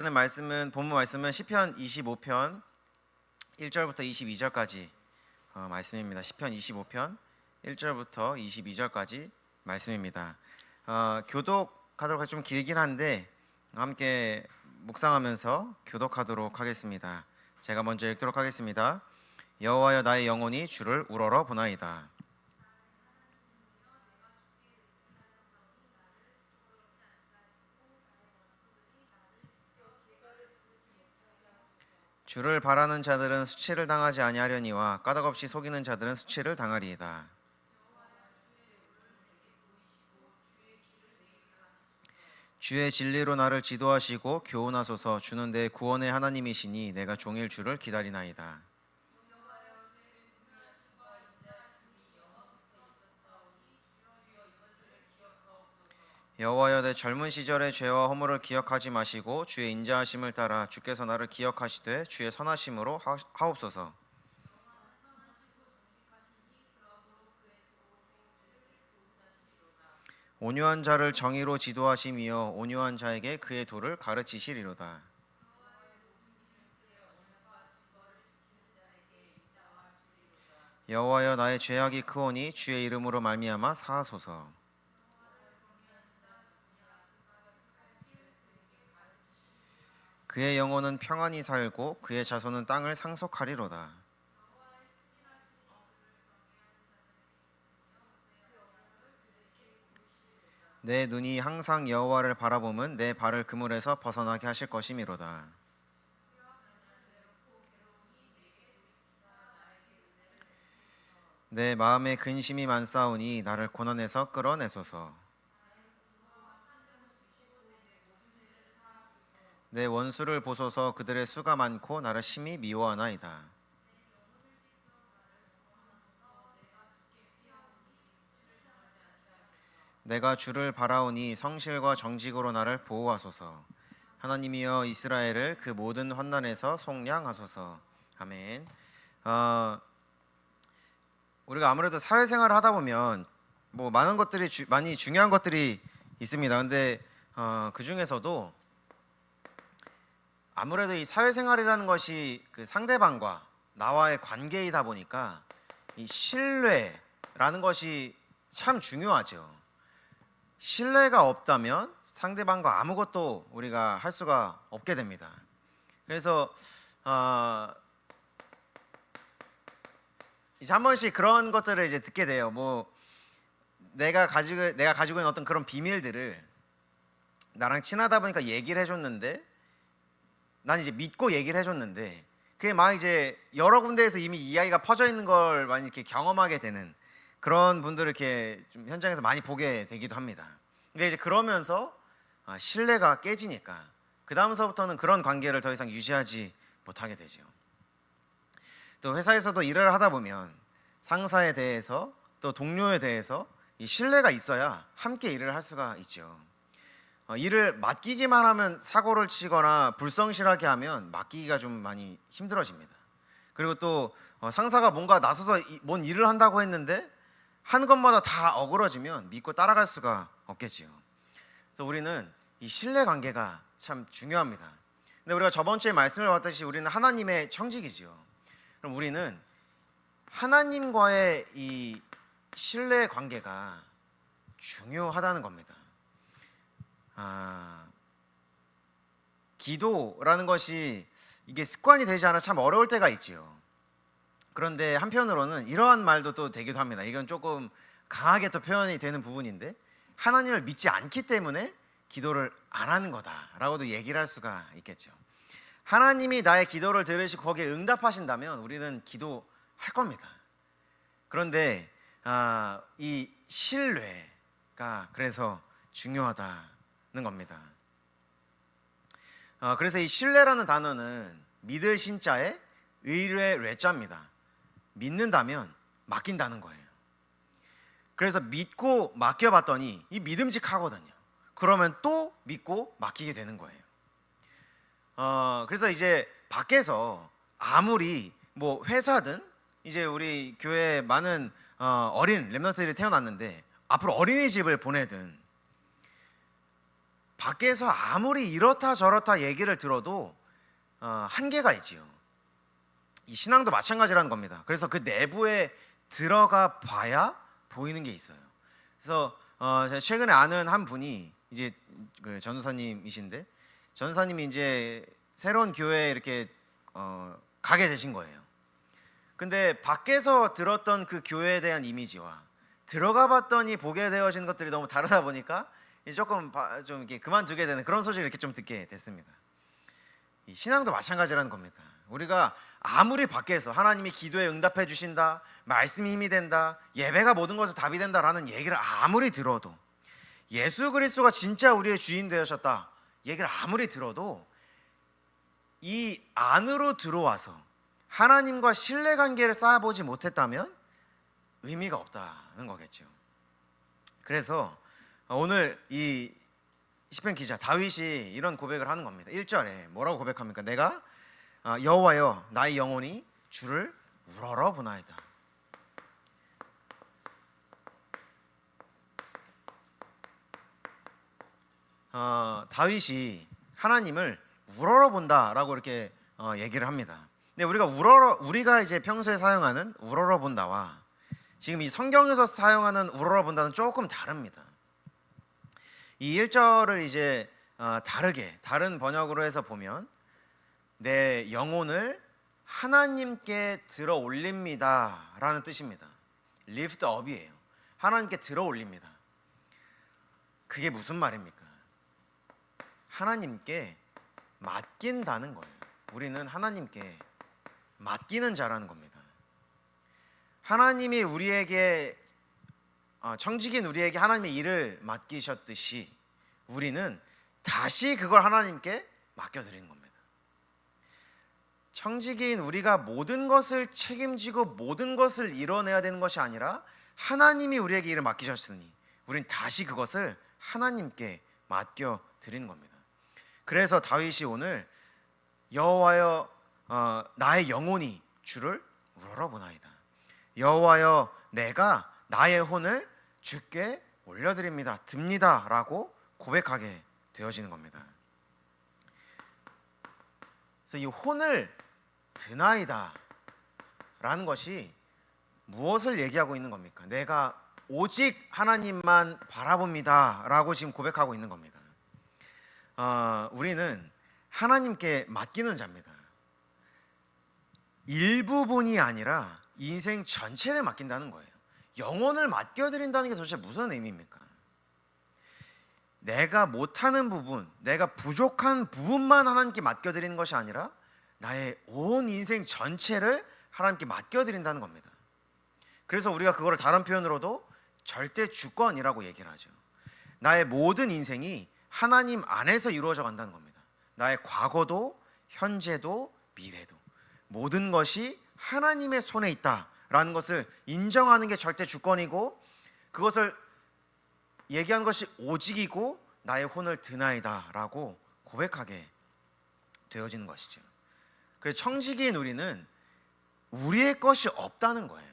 하는 말씀은 본문 말씀은 시편 25편 1절부터 22절까지 말씀입니다. 시편 25편 1절부터 22절까지 말씀입니다. 교독하도록 좀 길긴 한데 함께 묵상하면서 교독하도록 하겠습니다. 제가 먼저 읽도록 하겠습니다. 여호와여, 나의 영혼이 주를 우러러 보나이다. 주를 바라는 자들은 수치를 당하지 아니하려니와 까닭없이 속이는 자들은 수치를 당하리이다. 주의 진리로 나를 지도하시고 교훈하소서. 주는 내 구원의 하나님이시니 내가 종일 주를 기다리나이다. 여호와여, 내 젊은 시절의 죄와 허물을 기억하지 마시고 주의 인자하심을 따라 주께서 나를 기억하시되 주의 선하심으로 하옵소서. 온유한 자를 정의로 지도하심이여 온유한 자에게 그의 도를 가르치시리로다. 여호와여, 나의 죄악이 크오니 주의 이름으로 말미암아 사하소서. 그의 영혼은 평안히 살고 그의 자손은 땅을 상속하리로다. 내 눈이 항상 여호와를 바라보면 내 발을 그물에서 벗어나게 하실 것이미로다. 내 마음에 근심이 많사오니 나를 고난에서 끌어내소서. 내 원수를 보소서. 그들의 수가 많고 나를 심히 미워하나이다. 내가 주를 바라오니 성실과 정직으로 나를 보호하소서. 하나님이여, 이스라엘을 그 모든 환난에서 속량하소서. 아멘. 우리가 아무래도 사회생활을 하다 보면 많은 것들이 많이 중요한 것들이 있습니다. 근데 그 중에서도 아무래도 이 사회생활이라는 것이 그 상대방과 나와의 관계이다 보니까 이 신뢰라는 것이 참 중요하죠. 신뢰가 없다면 상대방과 아무것도 우리가 할 수가 없게 됩니다. 그래서 이제 한 번씩 그런 것들을 이제 듣게 돼요. 내가 가지고 있는 어떤 그런 비밀들을 나랑 친하다 보니까 얘기를 해줬는데, 난 이제 믿고 얘기를 해줬는데 그게 막 이제 여러 군데에서 이미 이야기가 퍼져 있는 걸 많이 이렇게 경험하게 되는 그런 분들을 이렇게 좀 현장에서 많이 보게 되기도 합니다. 근데 이제 그러면서 신뢰가 깨지니까 그 다음서부터는 그런 관계를 더 이상 유지하지 못하게 되죠. 또 회사에서도 일을 하다 보면 상사에 대해서 또 동료에 대해서 이 신뢰가 있어야 함께 일을 할 수가 있죠. 일을 맡기기만 하면 사고를 치거나 불성실하게 하면 맡기기가 좀 많이 힘들어집니다. 그리고 또 상사가 뭔가 나서서 뭔 일을 한다고 했는데 하는 것마다 다 어그러지면 믿고 따라갈 수가 없겠지요. 그래서 우리는 이 신뢰 관계가 참 중요합니다. 근데 우리가 저번 주에 말씀을 봤듯이 우리는 하나님의 청직이지요. 그럼 우리는 하나님과의 이 신뢰 관계가 중요하다는 겁니다. 기도라는 것이 이게 습관이 되지 않아 참 어려울 때가 있지요. 그런데 한편으로는 이러한 말도 또 되기도 합니다. 이건 조금 강하게 또 표현이 되는 부분인데, 하나님을 믿지 않기 때문에 기도를 안 하는 거다라고도 얘기를 할 수가 있겠죠. 하나님이 나의 기도를 들으시고 거기에 응답하신다면 우리는 기도할 겁니다. 그런데 이 신뢰가 그래서 중요하다는 겁니다. 그래서 이 신뢰라는 단어는 믿을 신자의 의뢰 뢰자입니다. 믿는다면 맡긴다는 거예요. 그래서 믿고 맡겨봤더니 이 믿음직하거든요. 그러면 또 믿고 맡기게 되는 거예요. 그래서 이제 밖에서 아무리 회사든 이제 우리 교회에 많은 어린 렘넌트들이 태어났는데 앞으로 어린이집을 보내든 밖에서 아무리 이렇다 저렇다 얘기를 들어도 한계가 있지요. 이 신앙도 마찬가지라는 겁니다. 그래서 그 내부에 들어가 봐야 보이는 게 있어요. 그래서 제가 최근에 아는 한 분이 이제 그 전도사님이신데, 전도사님이 이제 새로운 교회에 이렇게 가게 되신 거예요. 근데 밖에서 들었던 그 교회에 대한 이미지와 들어가 봤더니 보게 되어진 것들이 너무 다르다 보니까 이제 조금 좀 이렇게 그만두게 되는 그런 소식을 이렇게 좀 듣게 됐습니다. 이 신앙도 마찬가지라는 겁니다. 우리가 아무리 밖에서 하나님이 기도에 응답해 주신다, 말씀이 힘이 된다, 예배가 모든 것을 답이 된다라는 얘기를 아무리 들어도, 예수 그리스도가 진짜 우리의 주인 되셨다 얘기를 아무리 들어도 이 안으로 들어와서 하나님과 신뢰관계를 쌓아보지 못했다면 의미가 없다는 거겠죠. 그래서 오늘 이 시편 기자 다윗이 이런 고백을 하는 겁니다. 1절에 뭐라고 고백합니까? 내가 여호와여 나의 영혼이 주를 우러러 보나이다. 다윗이 하나님을 우러러 본다라고 이렇게 얘기를 합니다. 근데 우리가 이제 평소에 사용하는 우러러 본다와 지금 이 성경에서 사용하는 우러러 본다는 조금 다릅니다. 이 1절을 이제 다른 번역으로 해서 보면 내 영혼을 하나님께 들어 올립니다 라는 뜻입니다. lift up이에요. 하나님께 들어 올립니다. 그게 무슨 말입니까? 하나님께 맡긴다는 거예요. 우리는 하나님께 맡기는 자라는 겁니다. 하나님이 우리에게 청지기인 우리에게 하나님의 일을 맡기셨듯이 우리는 다시 그걸 하나님께 맡겨드리는 겁니다. 청지기인 우리가 모든 것을 책임지고 모든 것을 이뤄내야 되는 것이 아니라 하나님이 우리에게 일을 맡기셨으니 우리는 다시 그것을 하나님께 맡겨드리는 겁니다. 그래서 다윗이 오늘 여호와여 나의 영혼이 주를 우러러보나이다. 여호와여 내가 나의 혼을 주께 올려드립니다. 듭니다 라고 고백하게 되어지는 겁니다. 그래서 이 혼을 드나이다 라는 것이 무엇을 얘기하고 있는 겁니까? 내가 오직 하나님만 바라봅니다 라고 지금 고백하고 있는 겁니다. 우리는 하나님께 맡기는 자입니다. 일부분이 아니라 인생 전체를 맡긴다는 거예요. 영혼을 맡겨드린다는 게 도대체 무슨 의미입니까? 내가 못하는 부분, 내가 부족한 부분만 하나님께 맡겨드리는 것이 아니라 나의 온 인생 전체를 하나님께 맡겨드린다는 겁니다. 그래서 우리가 그거를 다른 표현으로도 절대 주권이라고 얘기를 하죠. 나의 모든 인생이 하나님 안에서 이루어져 간다는 겁니다. 나의 과거도 현재도 미래도 모든 것이 하나님의 손에 있다라는 것을 인정하는 게 절대 주권이고, 그것을 얘기하는 것이 오직이고 나의 혼을 드나이다라고 고백하게 되어지는 것이죠. 그래서 청지기인 우리는 우리의 것이 없다는 거예요.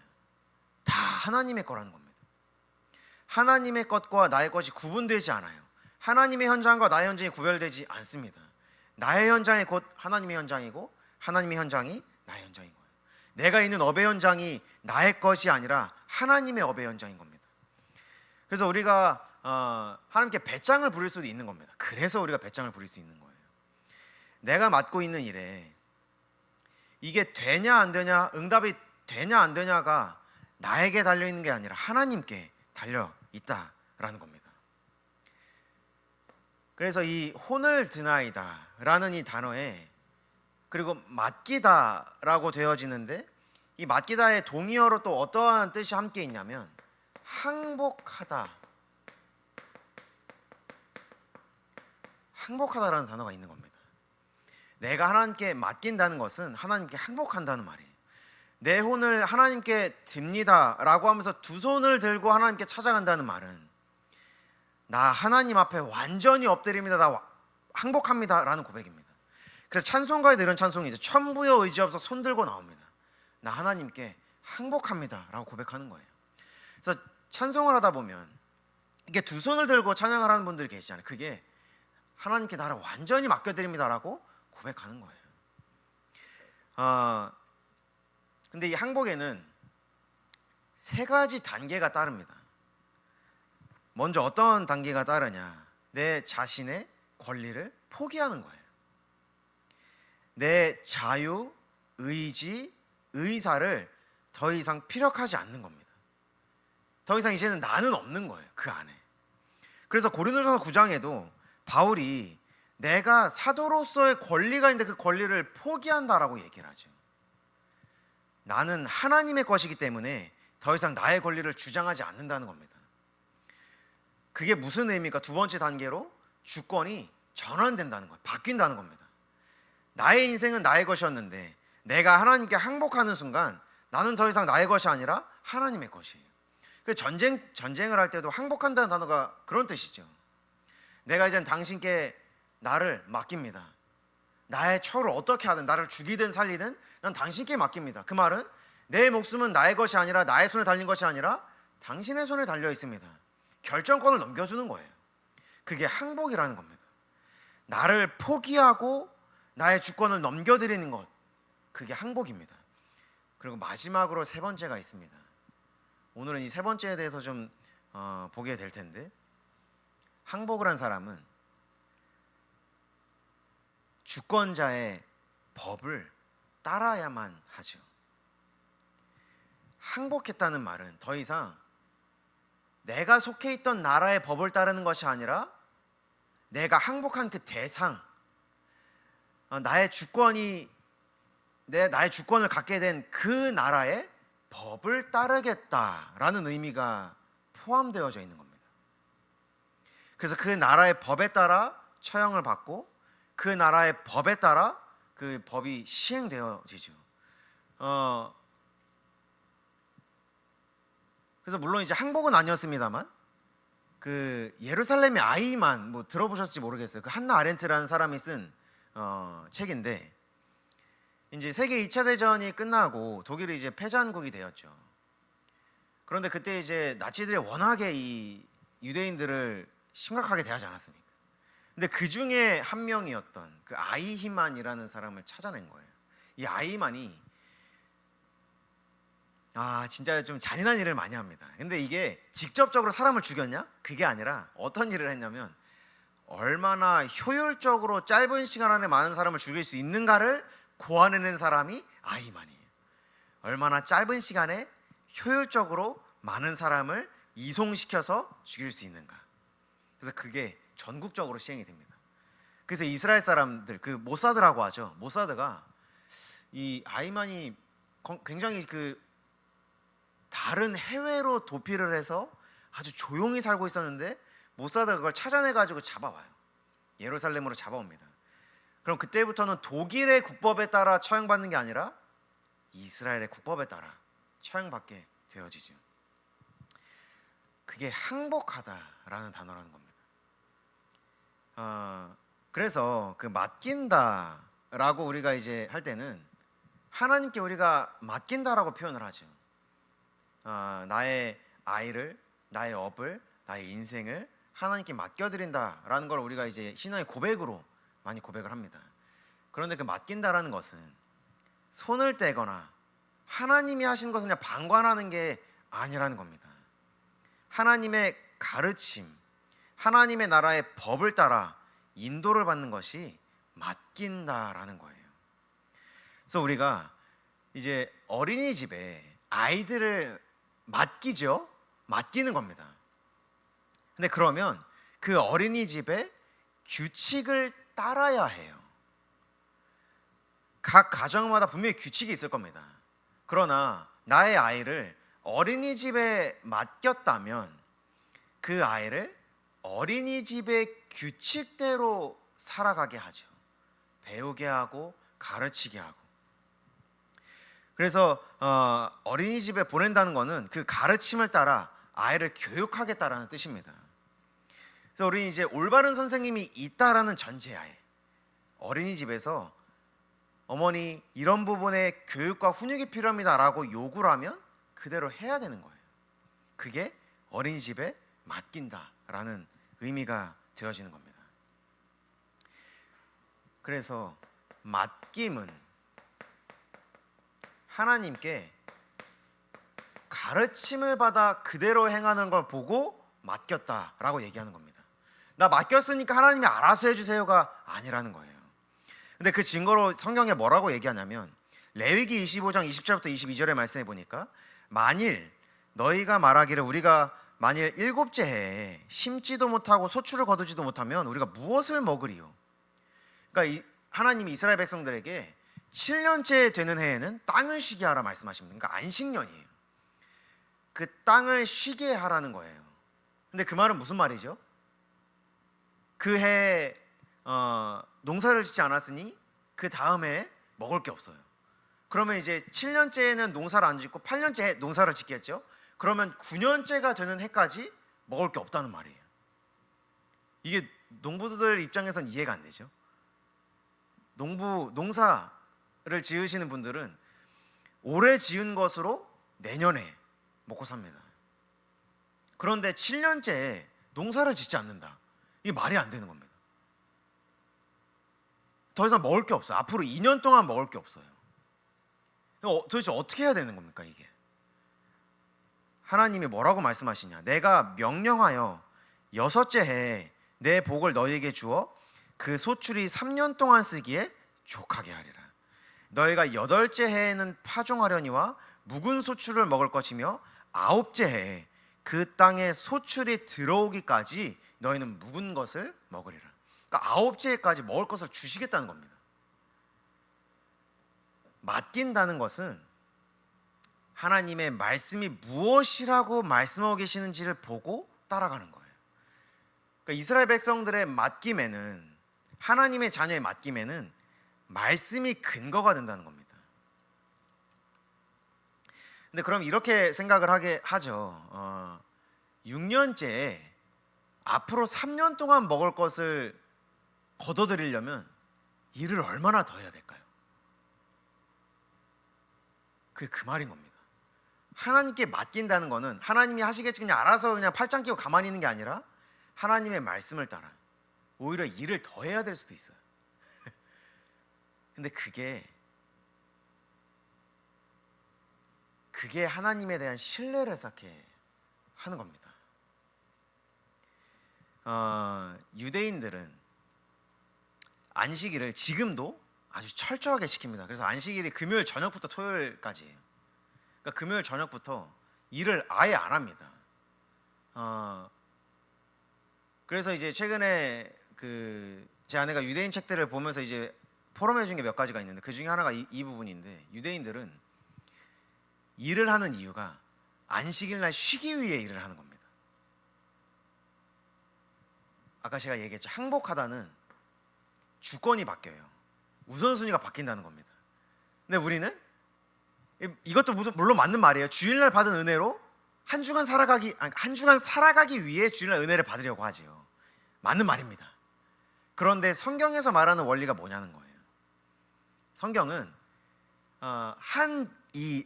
다 하나님의 거라는 겁니다. 하나님의 것과 나의 것이 구분되지 않아요. 하나님의 현장과 나의 현장이 구별되지 않습니다. 나의 현장이 곧 하나님의 현장이고 하나님의 현장이 나의 현장인 거예요. 내가 있는 업의 현장이 나의 것이 아니라 하나님의 업의 현장인 겁니다. 그래서 우리가 하나님께 배짱을 부릴 수도 있는 겁니다. 그래서 우리가 배짱을 부릴 수 있는 거예요. 내가 맡고 있는 일에 이게 되냐 안 되냐, 응답이 되냐 안 되냐가 나에게 달려있는 게 아니라 하나님께 달려있다라는 겁니다. 그래서 이 혼을 드나이다 라는 이 단어에 그리고 맡기다라고 되어지는데, 이 맡기다의 동의어로 또 어떠한 뜻이 함께 있냐면 항복하다, 항복하다라는 단어가 있는 겁니다. 내가 하나님께 맡긴다는 것은 하나님께 항복한다는 말이에요. 내 혼을 하나님께 듭니다 라고 하면서 두 손을 들고 하나님께 찾아간다는 말은 나 하나님 앞에 완전히 엎드립니다, 나 항복합니다 라는 고백입니다. 그래서 찬송가에도 이런 찬송이 이제 천부여 의지 없어 손 들고 나옵니다. 나 하나님께 항복합니다 라고 고백하는 거예요. 그래서 찬송을 하다 보면 이게 두 손을 들고 찬양을 하는 분들이 계시잖아요. 그게 하나님께 나를 완전히 맡겨드립니다라고 고백하는 거예요. 근데 이 항복에는 세 가지 단계가 따릅니다. 먼저 어떤 단계가 따르냐? 내 자신의 권리를 포기하는 거예요. 내 자유, 의지, 의사를 더 이상 피력하지 않는 겁니다. 더 이상 이제는 나는 없는 거예요, 그 안에. 그래서 고린도전서 9장에도 바울이 내가 사도로서의 권리가 있는데 그 권리를 포기한다라고 얘기를 하죠. 나는 하나님의 것이기 때문에 더 이상 나의 권리를 주장하지 않는다는 겁니다. 그게 무슨 의미입니까? 두 번째 단계로 주권이 전환된다는 거예요. 바뀐다는 겁니다. 나의 인생은 나의 것이었는데 내가 하나님께 항복하는 순간 나는 더 이상 나의 것이 아니라 하나님의 것이에요. 그 전쟁을 할 때도 항복한다는 단어가 그런 뜻이죠. 내가 이제는 당신께 나를 맡깁니다. 나의 처를 어떻게 하든 나를 죽이든 살리든 난 당신께 맡깁니다. 그 말은 내 목숨은 나의 것이 아니라 나의 손에 달린 것이 아니라 당신의 손에 달려 있습니다. 결정권을 넘겨주는 거예요. 그게 항복이라는 겁니다. 나를 포기하고 나의 주권을 넘겨드리는 것, 그게 항복입니다. 그리고 마지막으로 세 번째가 있습니다. 오늘은 이 세 번째에 대해서 좀 보게 될 텐데, 항복을 한 사람은 주권자의 법을 따라야만 하죠. 항복했다는 말은 더 이상 내가 속해 있던 나라의 법을 따르는 것이 아니라 내가 항복한 그 대상, 나의 주권을 갖게 된 그 나라의 법을 따르겠다라는 의미가 포함되어져 있는 겁니다. 그래서 그 나라의 법에 따라 처형을 받고 그 나라의 법에 따라 그 법이 시행되어지죠. 그래서 물론 이제 항복은 아니었습니다만 그 예루살렘의 아이만 뭐 들어보셨을지 모르겠어요. 그 한나 아렌트라는 사람이 쓴 책인데, 이제 세계 2차 대전이 끝나고 독일이 이제 패전국이 되었죠. 그런데 그때 이제 나치들이 워낙에 이 유대인들을 심각하게 대하지 않았습니까? 근데 그 중에 한 명이었던 그 아이히만이라는 사람을 찾아낸 거예요. 이 아이히만이 진짜 좀 잔인한 일을 많이 합니다. 근데 이게 직접적으로 사람을 죽였냐? 그게 아니라 어떤 일을 했냐면 얼마나 효율적으로 짧은 시간 안에 많은 사람을 죽일 수 있는가를 고안해낸 사람이 아이히만이에요. 얼마나 짧은 시간에 효율적으로 많은 사람을 이송시켜서 죽일 수 있는가. 그래서 그게 전국적으로 시행이 됩니다. 그래서 이스라엘 사람들, 그 모사드라고 하죠. 모사드가 이 아이히만이 굉장히 그 다른 해외로 도피를 해서 아주 조용히 살고 있었는데 모사드가 그걸 찾아내가지고 잡아와요. 예루살렘으로 잡아옵니다. 그럼 그때부터는 독일의 국법에 따라 처형받는 게 아니라 이스라엘의 국법에 따라 처형받게 되어지죠. 그게 항복하다라는 단어라는 겁니다. 그래서 그 맡긴다라고 우리가 이제 할 때는 하나님께 우리가 맡긴다라고 표현을 하죠. 나의 아이를, 나의 업을, 나의 인생을 하나님께 맡겨드린다라는 걸 우리가 이제 신앙의 고백으로 많이 고백을 합니다. 그런데 그 맡긴다라는 것은 손을 떼거나 하나님이 하신 것을 그냥 방관하는 게 아니라는 겁니다. 하나님의 가르침, 하나님의 나라의 법을 따라 인도를 받는 것이 맡긴다라는 거예요. 그래서 우리가 이제 어린이집에 아이들을 맡기죠. 맡기는 겁니다. 근데 그러면 그 어린이집의 규칙을 따라야 해요. 각 가정마다 분명히 규칙이 있을 겁니다. 그러나 나의 아이를 어린이집에 맡겼다면 그 아이를 어린이집의 규칙대로 살아가게 하죠. 배우게 하고 가르치게 하고. 그래서 어린이집에 보낸다는 것은 그 가르침을 따라 아이를 교육하겠다라는 뜻입니다. 그래서 우리는 이제 올바른 선생님이 있다라는 전제하에 어린이집에서 어머니 이런 부분에 교육과 훈육이 필요합니다라고 요구를 하면 그대로 해야 되는 거예요. 그게 어린이집에 맡긴다라는 의미가 되어지는 겁니다. 그래서 맡김은 하나님께 가르침을 받아 그대로 행하는 걸 보고 맡겼다라고 얘기하는 겁니다. 나 맡겼으니까 하나님이 알아서 해주세요가 아니라는 거예요. 근데 그 증거로 성경에 뭐라고 얘기하냐면 레위기 25장 20절부터 22절의 말씀해 보니까 만일 너희가 말하기를 우리가 만일 일곱째 해에 심지도 못하고 소출을 거두지도 못하면 우리가 무엇을 먹으리요? 그러니까 하나님이 이스라엘 백성들에게 7년째 되는 해에는 땅을 쉬게 하라 말씀하십니다. 그러니까 안식년이에요. 그 땅을 쉬게 하라는 거예요. 근데 그 말은 무슨 말이죠? 그 해에 농사를 짓지 않았으니 그 다음에 먹을 게 없어요. 그러면 이제 7년째에는 농사를 안 짓고 8년째 농사를 짓겠죠. 그러면 9년째가 되는 해까지 먹을 게 없다는 말이에요. 이게 농부들 입장에선 이해가 안 되죠. 농사를 지으시는 분들은 올해 지은 것으로 내년에 먹고 삽니다. 그런데 7년째에 농사를 짓지 않는다. 이게 말이 안 되는 겁니다. 더 이상 먹을 게 없어요. 앞으로 2년 동안 먹을 게 없어요. 도대체 어떻게 해야 되는 겁니까 이게? 하나님이 뭐라고 말씀하시냐? 내가 명령하여 6째 해에 내 복을 너희에게 주어 그 소출이 3년 동안 쓰기에 족하게 하리라. 너희가 8째 해에는 파종하려니와 묵은 소출을 먹을 것이며 9째 해에 그 땅에 소출이 들어오기까지 너희는 묵은 것을 먹으리라. 그러니까 9째 해까지 먹을 것을 주시겠다는 겁니다. 맡긴다는 것은 하나님의 말씀이 무엇이라고 말씀하고 계시는지를 보고 따라가는 거예요. 그러니까 이스라엘 백성들의 맡김에는, 하나님의 자녀의 맡김에는 말씀이 근거가 된다는 겁니다. 근데 그럼 이렇게 생각을 하게 하죠. 6년째에 앞으로 3년 동안 먹을 것을 거둬들이려면 일을 얼마나 더 해야 될까요? 그게 그 말인 겁니다. 하나님께 맡긴다는 거는 하나님이 하시겠지 그냥 알아서 그냥 팔짱 끼고 가만히 있는 게 아니라 하나님의 말씀을 따라 오히려 일을 더 해야 될 수도 있어요. 근데 그게 하나님에 대한 신뢰를 쌓게 하는 겁니다. 유대인들은 안식일을 지금도 아주 철저하게 지킵니다. 그래서 안식일이 금요일 저녁부터 토요일까지예요. 그러니까 금요일 저녁부터 일을 아예 안 합니다. 그래서 이제 최근에 제 아내가 유대인 책들을 보면서 이제 포럼해 준 게 몇 가지가 있는데 그 중에 하나가 이 부분인데, 유대인들은 일을 하는 이유가 안식일 날 쉬기 위해 일을 하는 겁니다. 아까 제가 얘기했죠. 항복하다는 주권이 바뀌어요. 우선순위가 바뀐다는 겁니다. 근데 우리는 이것도 물론 맞는 말이에요. 주일날 받은 은혜로 한 주간 살아가기 위해 주일날 은혜를 받으려고 하지요. 맞는 말입니다. 그런데 성경에서 말하는 원리가 뭐냐는 거예요. 성경은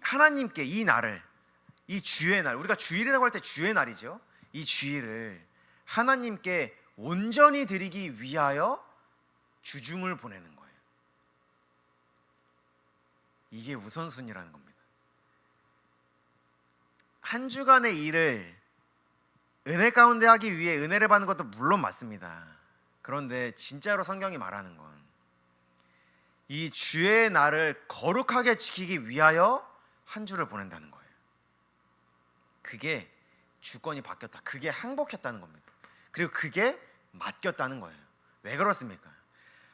하나님께 이 날을, 이 주의 날, 우리가 주일이라고 할 때 주의 날이죠. 이 주일을 하나님께 온전히 드리기 위하여 주중을 보내는 거예요. 이게 우선순위라는 겁니다. 한 주간의 일을 은혜 가운데 하기 위해 은혜를 받는 것도 물론 맞습니다. 그런데 진짜로 성경이 말하는 건 이 주의 날을 거룩하게 지키기 위하여 한 주를 보낸다는 거예요. 그게 주권이 바뀌었다. 그게 항복했다는 겁니다. 그리고 그게 맡겼다는 거예요. 왜 그렇습니까?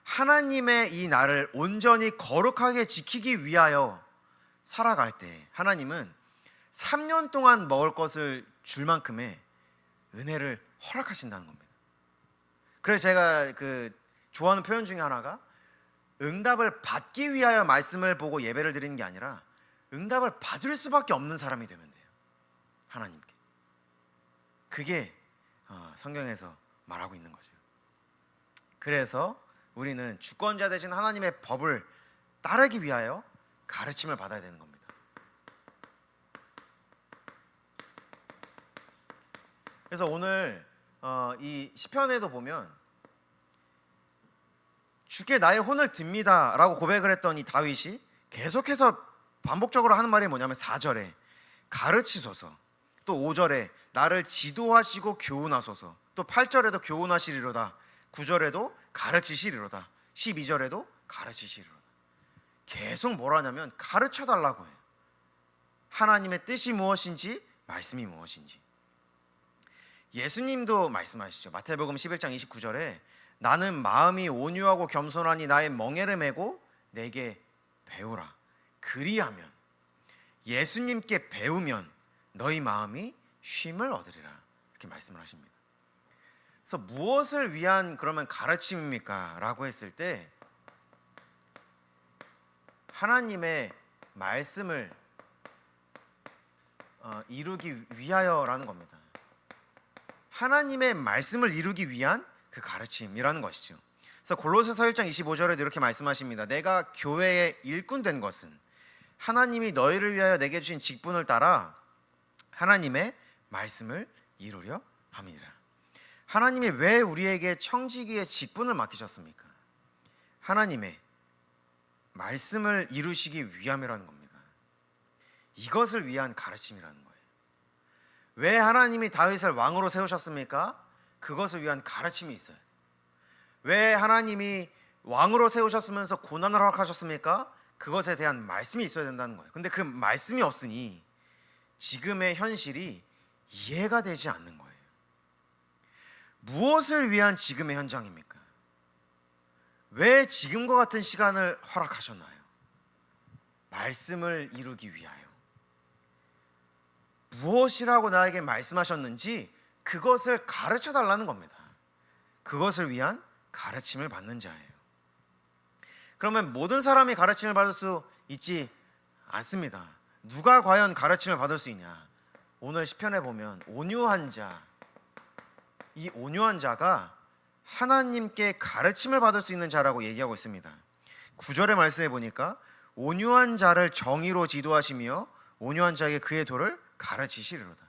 하나님의 이 날을 온전히 거룩하게 지키기 위하여 살아갈 때 하나님은 3년 동안 먹을 것을 줄 만큼의 은혜를 허락하신다는 겁니다. 그래서 제가 좋아하는 표현 중에 하나가 응답을 받기 위하여 말씀을 보고 예배를 드리는 게 아니라 응답을 받을 수밖에 없는 사람이 되면 돼요. 하나님께. 그게 성경에서 말하고 있는 거죠. 그래서 우리는 주권자 되신 하나님의 법을 따르기 위하여 가르침을 받아야 되는 겁니다. 그래서 오늘 이 시편에도 보면 주께 나의 혼을 듭니다라고 고백을 했던 이 다윗이 계속해서 반복적으로 하는 말이 뭐냐면 4절에 가르치소서, 또 5절에 나를 지도하시고 교훈하소서, 또 8절에도 교훈하시리로다, 9절에도 가르치시리로다, 12절에도 가르치시리로다. 계속 뭘 하냐면 가르쳐 달라고 해요. 하나님의 뜻이 무엇인지, 말씀이 무엇인지. 예수님도 말씀하시죠. 마태복음 11장 29절에 나는 마음이 온유하고 겸손하니 나의 멍에를 메고 내게 배우라. 그리하면, 예수님께 배우면 너희 마음이 쉼을 얻으리라. 이렇게 말씀을 하십니다. 그래서 무엇을 위한 그러면 가르침입니까? 라고 했을 때 하나님의 말씀을 이루기 위하여라는 겁니다. 하나님의 말씀을 이루기 위한 그 가르침이라는 것이죠. 그래서 골로새서 1장 25절에도 이렇게 말씀하십니다. 내가 교회의 일꾼 된 것은 하나님이 너희를 위하여 내게 주신 직분을 따라 하나님의 말씀을 이루려 함이라. 하나님이 왜 우리에게 청지기의 직분을 맡기셨습니까? 하나님의 말씀을 이루시기 위함이라는 겁니다. 이것을 위한 가르침이라는 거예요. 왜 하나님이 다윗을 왕으로 세우셨습니까? 그것을 위한 가르침이 있어요. 왜 하나님이 왕으로 세우셨으면서 고난을 허락하셨습니까? 그것에 대한 말씀이 있어야 된다는 거예요. 근데 그 말씀이 없으니 지금의 현실이 이해가 되지 않는 거예요. 무엇을 위한 지금의 현장입니까? 왜 지금과 같은 시간을 허락하셨나요? 말씀을 이루기 위하여. 무엇이라고 나에게 말씀하셨는지 그것을 가르쳐 달라는 겁니다. 그것을 위한 가르침을 받는 자예요. 그러면 모든 사람이 가르침을 받을 수 있지 않습니다. 누가 과연 가르침을 받을 수 있냐? 오늘 시편에 보면 온유한 자, 이 온유한 자가 하나님께 가르침을 받을 수 있는 자라고 얘기하고 있습니다. 9절의 말씀에 보니까 온유한 자를 정의로 지도하시며 온유한 자에게 그의 도를 가르치시리로다.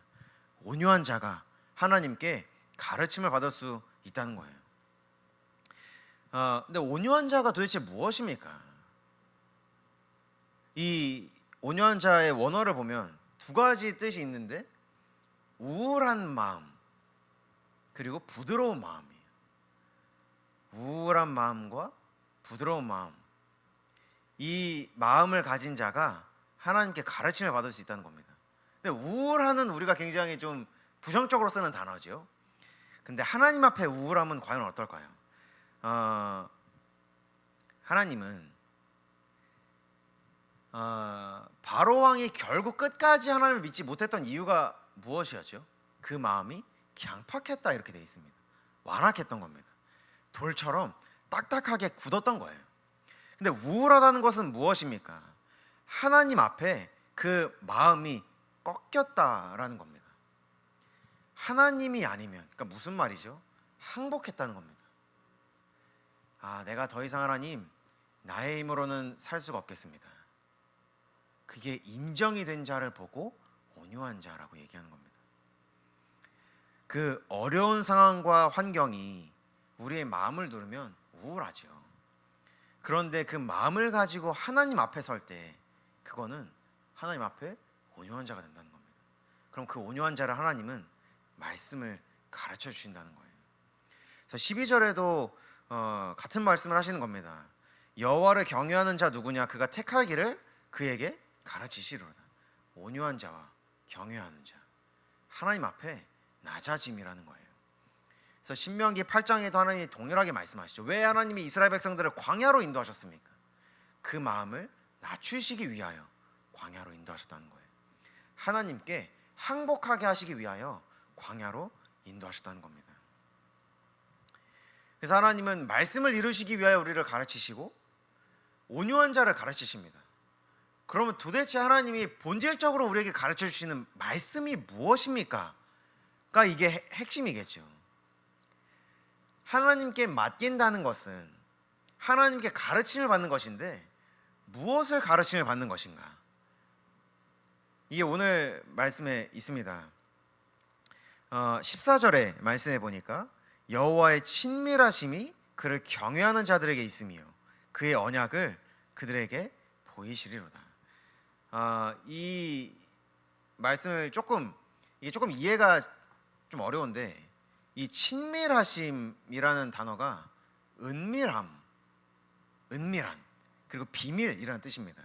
온유한 자가 하나님께 가르침을 받을 수 있다는 거예요. 근데 온유한 자가 도대체 무엇입니까? 이 온유한 자의 원어를 보면 두 가지 뜻이 있는데 우울한 마음 그리고 부드러운 마음이에요. 우울한 마음과 부드러운 마음, 이 마음을 가진 자가 하나님께 가르침을 받을 수 있다는 겁니다. 근데 우울함은 우리가 굉장히 좀 부정적으로 쓰는 단어죠. 근데 하나님 앞에 우울함은 과연 어떨까요? 하나님은 바로 왕이 결국 끝까지 하나님을 믿지 못했던 이유가 무엇이었죠? 그 마음이 강팍했다 이렇게 되어 있습니다. 완악했던 겁니다. 돌처럼 딱딱하게 굳었던 거예요. 근데 우울하다는 것은 무엇입니까? 하나님 앞에 그 마음이 꺾였다라는 겁니다. 하나님이 아니면, 그러니까 무슨 말이죠? 항복했다는 겁니다. 내가 더 이상 하나님 나의 힘으로는 살 수가 없겠습니다. 그게 인정이 된 자를 보고 온유한 자라고 얘기하는 겁니다. 그 어려운 상황과 환경이 우리의 마음을 누르면 우울하죠. 그런데 그 마음을 가지고 하나님 앞에 설 때 그거는 하나님 앞에 온유한 자가 된다는 겁니다. 그럼 그 온유한 자를 하나님은 말씀을 가르쳐 주신다는 거예요. 그래서 12절에도 같은 말씀을 하시는 겁니다. 여호와를 경외하는 자 누구냐? 그가 택할 길을 그에게 가르치시리로다. 온유한 자와 경외하는 자, 하나님 앞에 낮아짐이라는 거예요. 그래서 신명기 8장에도 하나님이 동일하게 말씀하시죠. 왜 하나님이 이스라엘 백성들을 광야로 인도하셨습니까? 그 마음을 낮추시기 위하여 광야로 인도하셨다는 거예요. 하나님께 항복하게 하시기 위하여 광야로 인도하셨다는 겁니다. 그래서 하나님은 말씀을 이루시기 위하여 우리를 가르치시고 온유한 자를 가르치십니다. 그러면 도대체 하나님이 본질적으로 우리에게 가르쳐 주시는 말씀이 무엇입니까? 가 이게 핵심이겠죠. 하나님께 맡긴다는 것은 하나님께 가르침을 받는 것인데 무엇을 가르침을 받는 것인가? 이게 오늘 말씀에 있습니다. 14절의 말씀에 보니까 여호와의 친밀하심이 그를 경외하는 자들에게 있으며 그의 언약을 그들에게 보이시리로다. 이 말씀을 이게 조금 이해가 좀 어려운데, 이 친밀하심이라는 단어가 은밀한 그리고 비밀이라는 뜻입니다.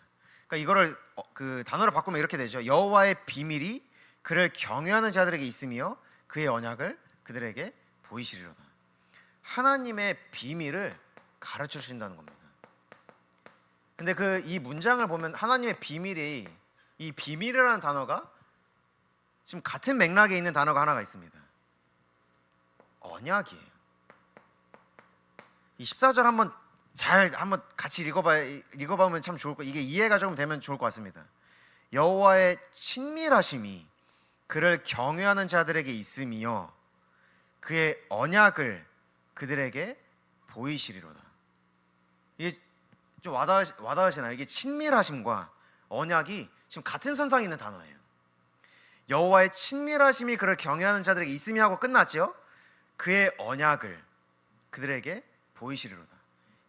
그러니까 이거를 그 단어를 바꾸면 이렇게 되죠. 여호와의 비밀이 그를 경외하는 자들에게 있으며 그의 언약을 그들에게 보이시리로다. 하나님의 비밀을 가르쳐 주신다는 겁니다. 근데 이 문장을 보면 하나님의 비밀이, 이 비밀이라는 단어가 지금 같은 맥락에 있는 단어가 하나가 있습니다. 언약이에요. 이 14절 한번 같이 읽어보면 참 좋을 거. 이게 이해가 조금 되면 좋을 것 같습니다. 여호와의 친밀하심이 그를 경외하는 자들에게 있으며 그의 언약을 그들에게 보이시리로다. 이게 좀 와닿으시나요? 이게 친밀하심과 언약이 지금 같은 선상에 있는 단어예요. 여호와의 친밀하심이 그를 경외하는 자들에게 있으며 하고 끝났죠. 그의 언약을 그들에게 보이시리로다.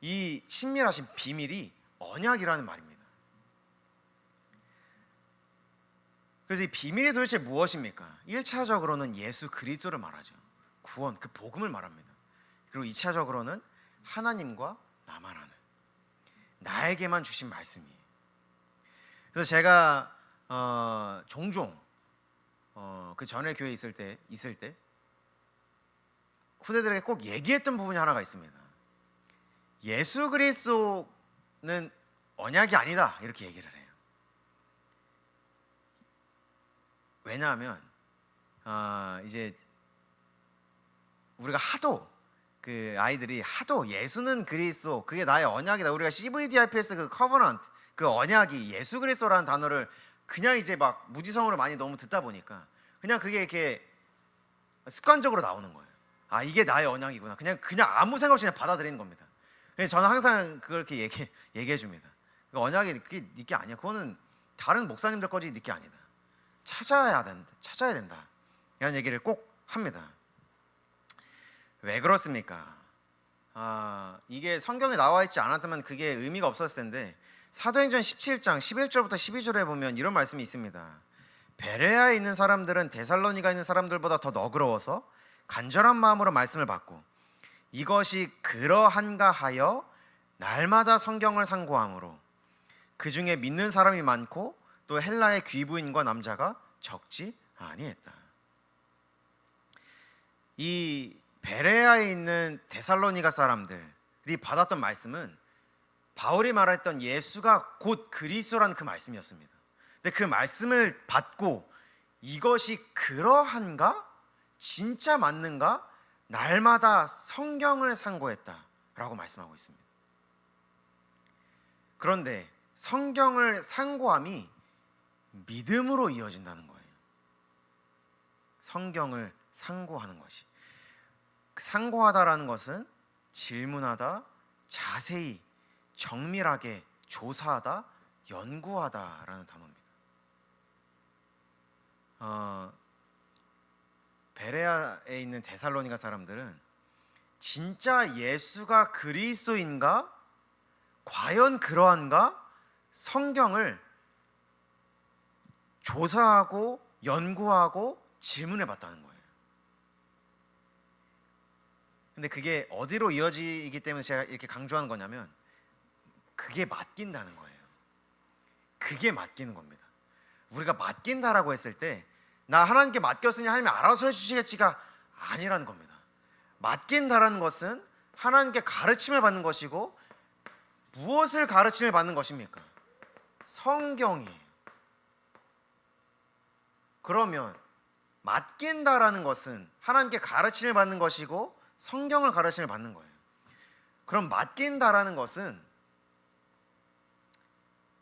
이 친밀하신 비밀이 언약이라는 말입니다. 그래서 이 비밀이 도대체 무엇입니까? 1차적으로는 예수 그리스도를 말하죠. 구원, 그 복음을 말합니다. 그리고 2차적으로는 하나님과 나만 아는, 나에게만 주신 말씀이에요. 그래서 제가 종종 그 전에 교회에 있을 때 후대들에게 꼭 얘기했던 부분이 하나가 있습니다. 예수 그리스도는 언약이 아니다, 이렇게 얘기를 해요. 왜냐하면 이제 우리가 그 아이들이 하도 예수는 그리스도, 그게 나의 언약이다. 우리가 CVDIPS 그 커버넌트, 그 언약이 예수 그리스도라는 단어를 그냥 이제 막 무지성으로 많이 너무 듣다 보니까 그냥 그게 이렇게 습관적으로 나오는 거예요. 이게 나의 언약이구나. 그냥 아무 생각 없이 그냥 받아들이는 겁니다. 그래서 저는 항상 그렇게 얘기해 줍니다. 그 언약이 그게 네게 아니야. 그거는 다른 목사님들 거지 네게 아니다. 찾아야 된다. 이런 얘기를 꼭 합니다. 왜 그렇습니까? 이게 성경에 나와 있지 않았다면 그게 의미가 없었을 텐데, 사도행전 17장 11절부터 12절에 보면 이런 말씀이 있습니다. 베레아에 있는 사람들은 데살로니가에 있는 사람들보다 더 너그러워서 간절한 마음으로 말씀을 받고 이것이 그러한가 하여 날마다 성경을 상고함으로 그 중에 믿는 사람이 많고 또 헬라의 귀부인과 남자가 적지 아니했다. 이 베레아에 있는 데살로니가 사람들이 받았던 말씀은 바울이 말했던 예수가 곧 그리스도라는 그 말씀이었습니다. 근데 그 말씀을 받고 이것이 그러한가? 진짜 맞는가? 날마다 성경을 상고했다라고 말씀하고 있습니다. 그런데 성경을 상고함이 믿음으로 이어진다는 거예요. 성경을 상고하는 것이, 상고하다라는 것은 질문하다, 자세히 정밀하게 조사하다, 연구하다라는 단어입니다. 베레아에 있는 데살로니가 사람들은 진짜 예수가 그리스도인가? 과연 그러한가? 성경을 조사하고 연구하고 질문해 봤다는 거예요. 근데 그게 어디로 이어지기 때문에 제가 이렇게 강조하는 거냐면 그게 맡긴다는 거예요. 그게 맡기는 겁니다. 우리가 맡긴다라고 했을 때 나 하나님께 맡겼으니 하나님이 알아서 해주시겠지가 아니라는 겁니다. 맡긴다라는 것은 하나님께 가르침을 받는 것이고, 무엇을 가르침을 받는 것입니까? 성경이에요. 그러면 맡긴다라는 것은 하나님께 가르침을 받는 것이고 성경을 가르침을 받는 거예요. 그럼 맡긴다라는 것은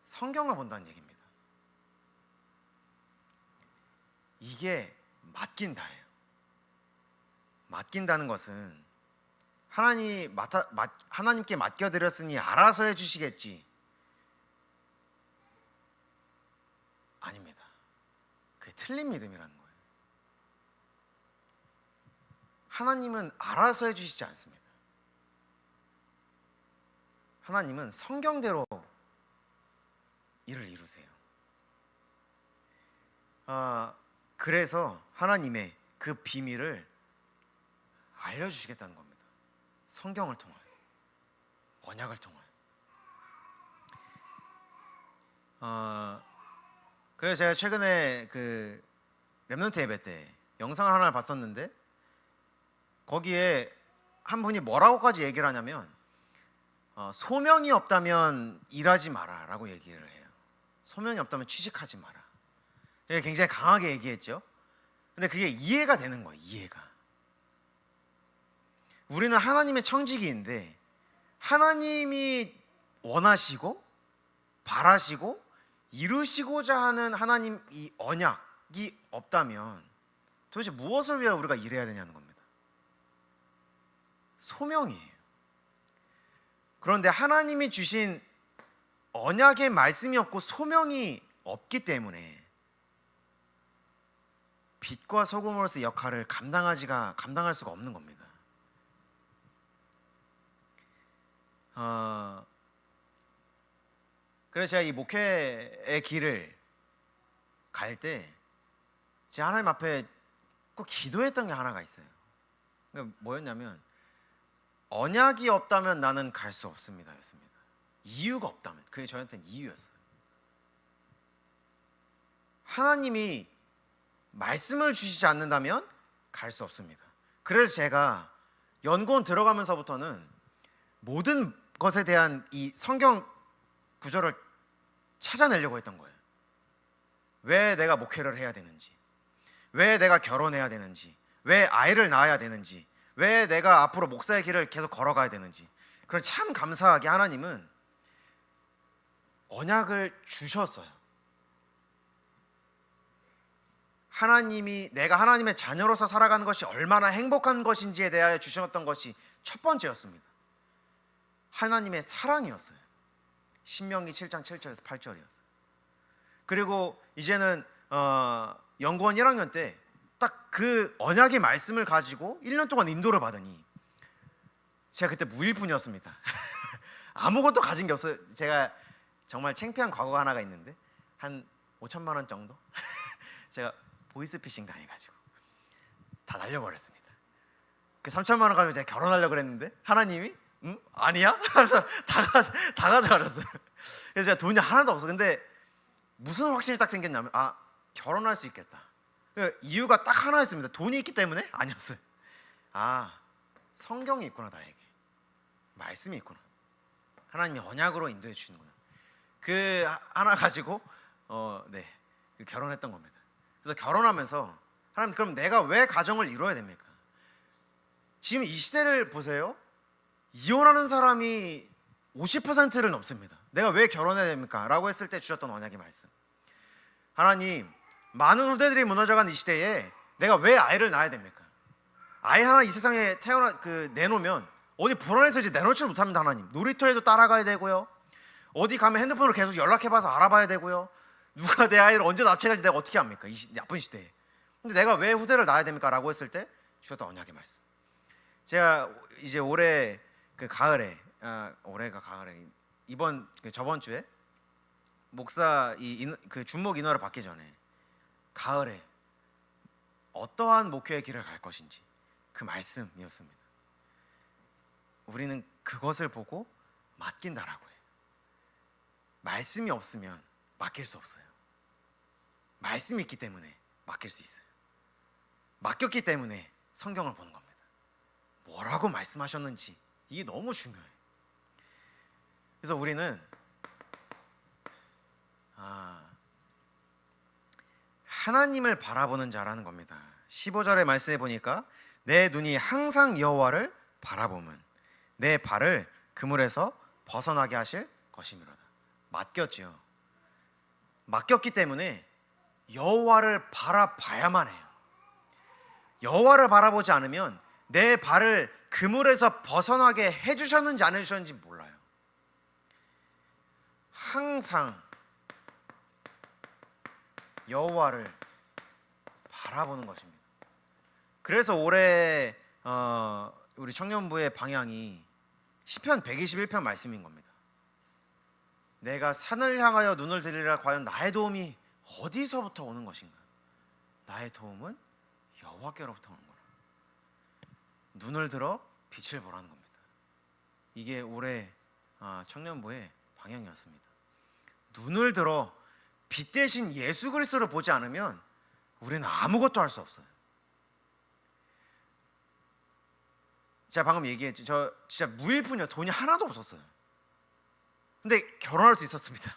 성경을 본다는 얘기입니다. 이게 맡긴다예요. 맡긴다는 것은 하나님께 맡겨드렸으니 알아서 해주시겠지, 아닙니다. 그게 틀린 믿음이라는 거예요. 하나님은 알아서 해주시지 않습니다. 하나님은 성경대로 일을 이루세요. 그래서 하나님의 그 비밀을 알려주시겠다는 겁니다. 성경을 통하여, 언약을 통하여. 그래서 제가 최근에 그 렘넌트 예배 때 영상을 하나를 봤었는데, 거기에 한 분이 뭐라고까지 얘기를 하냐면, 소명이 없다면 일하지 마라 라고 얘기를 해요. 소명이 없다면 취직하지 마라. 굉장히 강하게 얘기했죠. 근데 그게 이해가 되는 거예요. 이해가. 우리는 하나님의 청지기인데, 하나님이 원하시고 바라시고 이루시고자 하는 하나님 이 언약이 없다면 도대체 무엇을 위해 우리가 일해야 되냐는 겁니다. 소명이에요. 그런데 하나님이 주신 언약의 말씀이 없고 소명이 없기 때문에 빛과 소금으로서의 역할을 감당할 수가 없는 겁니다. 그래서 제가 이 목회의 길을 갈 때 제가 하나님 앞에 꼭 기도했던 게 하나가 있어요. 그러니까 뭐였냐면, 언약이 없다면 나는 갈 수 없습니다 였습니다. 이유가 없다면, 그게 저한테는 이유였어요. 하나님이 말씀을 주시지 않는다면 갈 수 없습니다. 그래서 제가 연구원 들어가면서부터는 모든 것에 대한 이 성경 구절을 찾아내려고 했던 거예요. 왜 내가 목회를 해야 되는지, 왜 내가 결혼해야 되는지, 왜 아이를 낳아야 되는지, 왜 내가 앞으로 목사의 길을 계속 걸어가야 되는지. 그럼 참 감사하게 하나님은 언약을 주셨어요. 하나님이 내가 하나님의 자녀로서 살아가는 것이 얼마나 행복한 것인지에 대하여 주셨던 것이 첫 번째였습니다. 하나님의 사랑이었어요. 신명기 7장 7절에서 8절이었어요. 그리고 이제는 연구원 1학년 때 딱 그 언약의 말씀을 가지고 1년 동안 인도를 받으니 제가 그때 무일푼이었습니다. 아무것도 가진 게 없어요. 제가 정말 창피한 과거가 하나가 있는데, 한 5천만 원 정도 제가 보이스피싱 당해가지고 다 날려버렸습니다. 그 3천만 원 가지고 제가 결혼하려고 그랬는데 하나님이 아니야? 하면서 다 가져가셨어요. 그래서 제가 돈이 하나도 없어. 근데 무슨 확신이 딱 생겼냐면, 결혼할 수 있겠다. 이유가 딱 하나였습니다. 돈이 있기 때문에? 아니었어요. 성경이 있구나, 나에게 말씀이 있구나. 하나님이 언약으로 인도해 주시는구나. 그 하나 가지고 결혼했던 겁니다. 그래서 결혼하면서, 하나님, 그럼 내가 왜 가정을 이루어야 됩니까? 지금 이 시대를 보세요. 이혼하는 사람이 50%를 넘습니다. 내가 왜 결혼해야 됩니까? 라고 했을 때 주셨던 언약의 말씀. 하나님, 많은 후대들이 무너져간 이 시대에 내가 왜 아이를 낳아야 됩니까? 아이 하나 이 세상에 내놓으면 어디 불안해서 이제 내놓지 못합니다. 하나님, 놀이터에도 따라가야 되고요, 어디 가면 핸드폰으로 계속 연락해봐서 알아봐야 되고요, 누가 내 아이를 언제 납치할지 내가 어떻게 합니까? 이 나쁜 시대에. 근데 내가 왜 후대를 낳아야 됩니까? 라고 했을 때 주셨던 언약의 말씀. 제가 이제 올해 그 가을에, 올해가 가을에, 저번 주에 목사 그 준목 인허를 받기 전에 가을에 어떠한 목회의 길을 갈 것인지 그 말씀이었습니다. 우리는 그것을 보고 맡긴다라고 해요. 말씀이 없으면 맡길 수 없어요. 말씀이 있기 때문에 맡길 수 있어요. 맡겼기 때문에 성경을 보는 겁니다. 뭐라고 말씀하셨는지 이게 너무 중요해요. 그래서 우리는 하나님을 바라보는 자라는 겁니다. 15절의 말씀에 보니까 내 눈이 항상 여호와를 바라보면 내 발을 그물에서 벗어나게 하실 것이미로다. 맡겼죠. 맡겼기 때문에 여호와를 바라봐야만 해요. 여호와를 바라보지 않으면 내 발을 그물에서 벗어나게 해주셨는지 안 해주셨는지 몰라요. 항상 여호와를 바라보는 것입니다. 그래서 올해 우리 청년부의 방향이 시편 121편 말씀인 겁니다. 내가 산을 향하여 눈을 들이라. 과연 나의 도움이 어디서부터 오는 것인가? 나의 도움은 여호와께로부터 오는 거라. 눈을 들어 빛을 보라는 겁니다. 이게 올해 청년부의 방향이었습니다. 눈을 들어 빛 대신 예수 그리스도를 보지 않으면 우리는 아무것도 할 수 없어요. 제가 방금 얘기했죠. 저 진짜 무일푼이요. 돈이 하나도 없었어요. 근데 결혼할 수 있었습니다.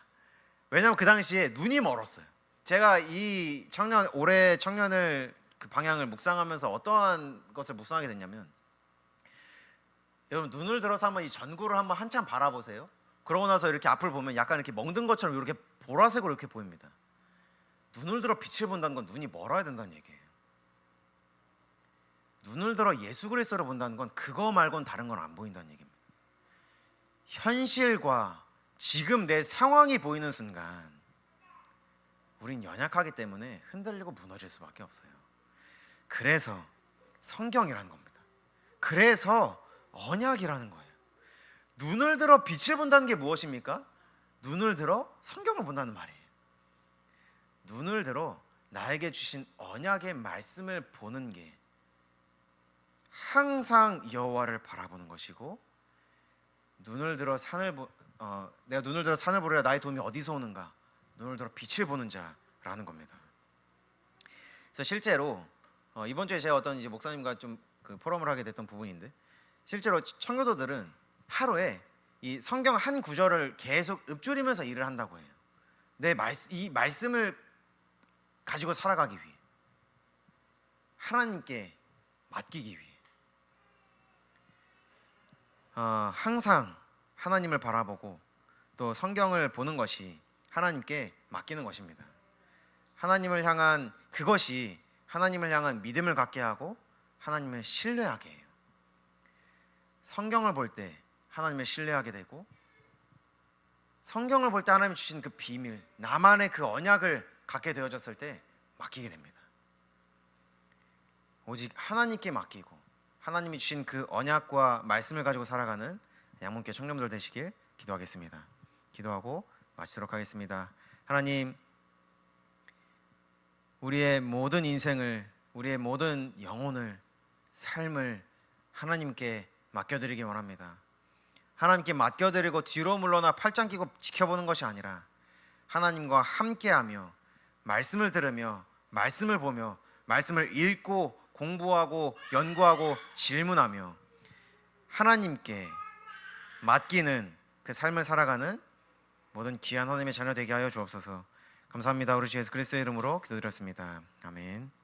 왜냐하면 그 당시에 눈이 멀었어요. 제가 이 올해 청년을 그 방향을 묵상하면서 어떠한 것을 묵상하게 됐냐면, 여러분 눈을 들어서 한번 이 전구를 한번 한참 바라보세요. 그러고 나서 이렇게 앞을 보면 약간 이렇게 멍든 것처럼 이렇게 보라색으로 이렇게 보입니다. 눈을 들어 빛을 본다는 건 눈이 멀어야 된다는 얘기예요. 눈을 들어 예수 그리스도를 본다는 건 그거 말고는 다른 건 안 보인다는 얘기입니다. 현실과 지금 내 상황이 보이는 순간 우린 연약하기 때문에 흔들리고 무너질 수밖에 없어요. 그래서 성경이라는 겁니다. 그래서 언약이라는 거예요. 눈을 들어 빛을 본다는 게 무엇입니까? 눈을 들어 성경을 본다는 말이에요. 눈을 들어 나에게 주신 언약의 말씀을 보는 게 항상 여호와를 바라보는 것이고, 내가 눈을 들어 산을 보리라. 나의 도움이 어디서 오는가? 눈을 들어 빛을 보는 자라는 겁니다. 그래서 실제로 이번 주에 제가 어떤 이제 목사님과 좀 그 포럼을 하게 됐던 부분인데, 실제로 청교도들은 하루에 이 성경 한 구절을 계속 읊조리면서 일을 한다고 해요. 이 말씀을 가지고 살아가기 위해, 하나님께 맡기기 위해 항상 하나님을 바라보고 또 성경을 보는 것이 하나님께 맡기는 것입니다. 그것이 하나님을 향한 믿음을 갖게 하고 하나님을 신뢰하게 해요. 성경을 볼 때 하나님을 신뢰하게 되고, 성경을 볼 때 하나님이 주신 그 비밀, 나만의 그 언약을 갖게 되어졌을 때 맡기게 됩니다. 오직 하나님께 맡기고 하나님이 주신 그 언약과 말씀을 가지고 살아가는 양문교 청년들 되시길 기도하겠습니다. 기도하고 마치도록 하겠습니다. 하나님, 우리의 모든 인생을, 우리의 모든 영혼을, 삶을 하나님께 맡겨드리기 원합니다. 하나님께 맡겨드리고 뒤로 물러나 팔짱 끼고 지켜보는 것이 아니라 하나님과 함께하며 말씀을 들으며 말씀을 보며 말씀을 읽고 공부하고 연구하고 질문하며 하나님께 맡기는 그 삶을 살아가는 모든 귀한 하나님의 자녀 되게 하여 주옵소서. 감사합니다. 우리 주 예수 그리스도의 이름으로 기도드렸습니다. 아멘.